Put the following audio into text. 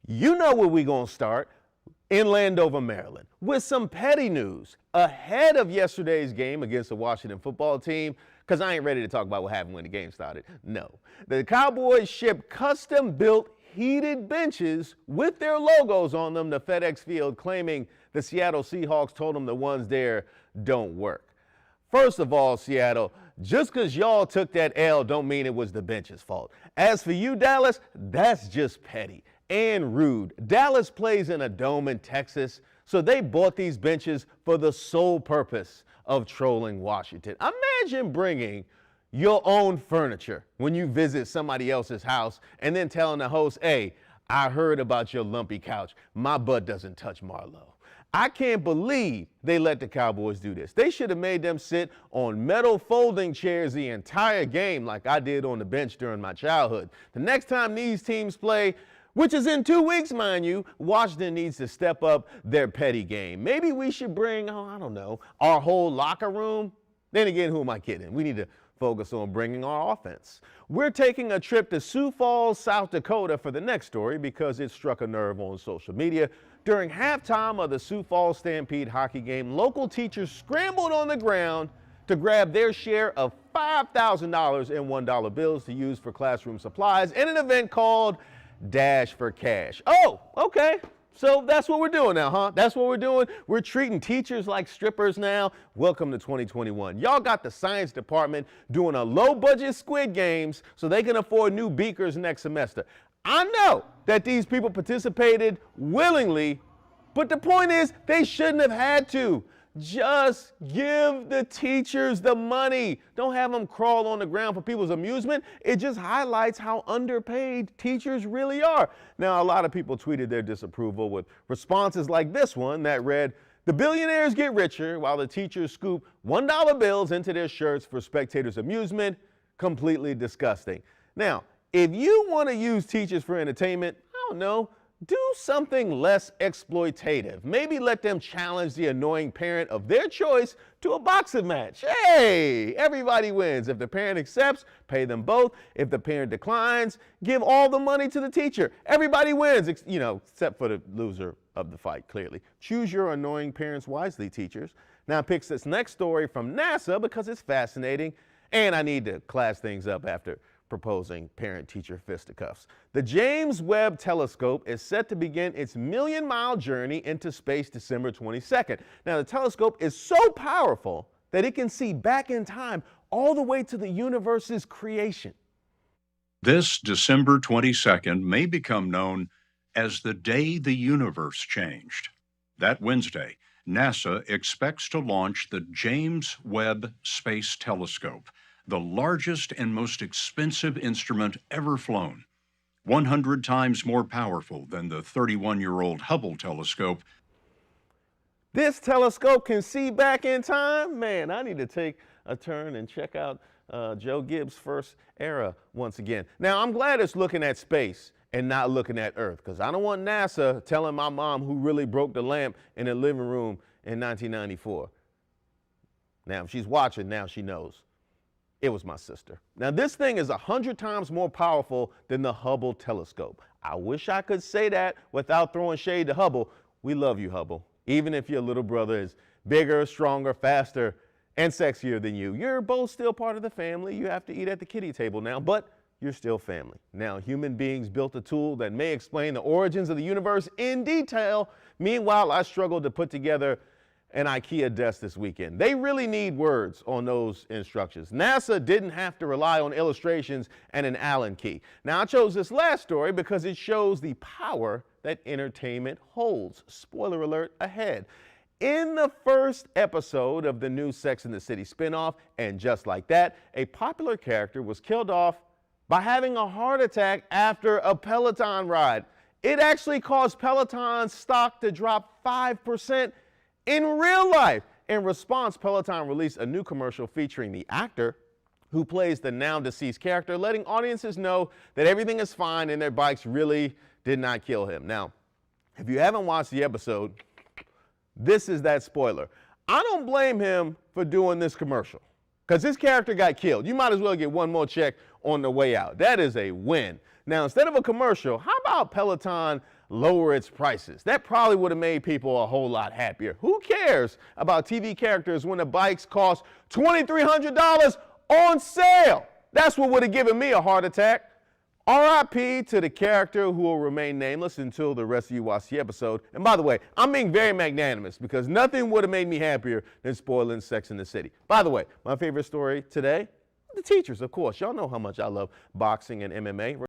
You know where we gonna start, in Landover, Maryland, with some petty news ahead of yesterday's game against the Washington football team, because I ain't ready to talk about what happened when the game started. No. The Cowboys shipped custom-built heated benches with their logos on them to FedExField, claiming the Seattle Seahawks told them the ones there don't work. First of all, Seattle, just because y'all took that L don't mean it was the bench's fault. As for you, Dallas, that's just petty and rude. Dallas plays in a dome in Texas, so they bought these benches for the sole purpose of trolling Washington. Imagine bringing your own furniture when you visit somebody else's house and then telling the host, hey, I heard about your lumpy couch. My butt doesn't touch Marlowe. I can't believe they let the Cowboys do this. They should have made them sit on metal folding chairs the entire game like I did on the bench during my childhood. The next time these teams play, which is in 2 weeks, mind you, Washington needs to step up their petty game. Maybe we should bring, I don't know, our whole locker room. Then again, who am I kidding? We need to focus on bringing our offense. We're taking a trip to Sioux Falls, South Dakota for the next story because it struck a nerve on social media. During halftime of the Sioux Falls Stampede hockey game, local teachers scrambled on the ground to grab their share of $5,000 in $1 bills to use for classroom supplies in an event called Dash for Cash. Oh, okay. So that's what we're doing now, huh? That's what we're doing. We're treating teachers like strippers now. Welcome to 2021. Y'all got the science department doing a low-budget Squid Games so they can afford new beakers next semester. I know that these people participated willingly, but the point is they shouldn't have had to. Just give the teachers the money. Don't have them crawl on the ground for people's amusement. It just highlights how underpaid teachers really are. Now, a lot of people tweeted their disapproval with responses like this one that read, "The billionaires get richer while the teachers scoop $1 bills into their shirts for spectators' amusement. Completely disgusting." Now, if you want to use teachers for entertainment, I don't know, do something less exploitative. Maybe let them challenge the annoying parent of their choice to a boxing match. Hey, everybody wins. If the parent accepts, pay them both. If the parent declines, give all the money to the teacher. Everybody wins, except for the loser of the fight, clearly. Choose your annoying parents wisely, teachers. Now pick this next story from NASA because it's fascinating, and I need to class things up after proposing parent-teacher fisticuffs. The James Webb Telescope is set to begin its million-mile journey into space December 22nd. Now, the telescope is so powerful that it can see back in time all the way to the universe's creation. This December 22nd may become known as the day the universe changed. That Wednesday, NASA expects to launch the James Webb Space Telescope, the largest and most expensive instrument ever flown, 100 times more powerful than the 31-year-old Hubble telescope. This telescope can see back in time? Man, I need to take a turn and check out Joe Gibbs' first era once again. Now, I'm glad it's looking at space and not looking at Earth, because I don't want NASA telling my mom who really broke the lamp in the living room in 1994. Now, if she's watching, now she knows. It was my sister. Now, this thing is 100 times more powerful than the Hubble telescope. I wish I could say that without throwing shade to Hubble. We love you, Hubble. Even if your little brother is bigger, stronger, faster, and sexier than you, you're both still part of the family. You have to eat at the kiddie table now, but you're still family. Now, human beings built a tool that may explain the origins of the universe in detail. Meanwhile, I struggled to put together an IKEA desk this weekend. They really need words on those instructions. NASA didn't have to rely on illustrations and an Allen key. Now, I chose this last story because it shows the power that entertainment holds. Spoiler alert ahead. In the first episode of the new Sex and the City spinoff, and just like that, a popular character was killed off by having a heart attack after a Peloton ride. It actually caused Peloton's stock to drop 5% in real life. In response, Peloton released a new commercial featuring the actor who plays the now deceased character, letting audiences know that everything is fine and their bikes really did not kill him. Now, if you haven't watched the episode, this is that spoiler. I don't blame him for doing this commercial because his character got killed. You might as well get one more check on the way out. That is a win. Now, instead of a commercial, how about Peloton lower its prices? That probably would have made people a whole lot happier. Who cares about TV characters when the bikes cost $2,300 on sale? That's what would have given me a heart attack. RIP to the character who will remain nameless until the rest of you watch the episode. And by the way, I'm being very magnanimous because nothing would have made me happier than spoiling Sex in the City. By the way, my favorite story today, the teachers, of course. Y'all know how much I love boxing and MMA.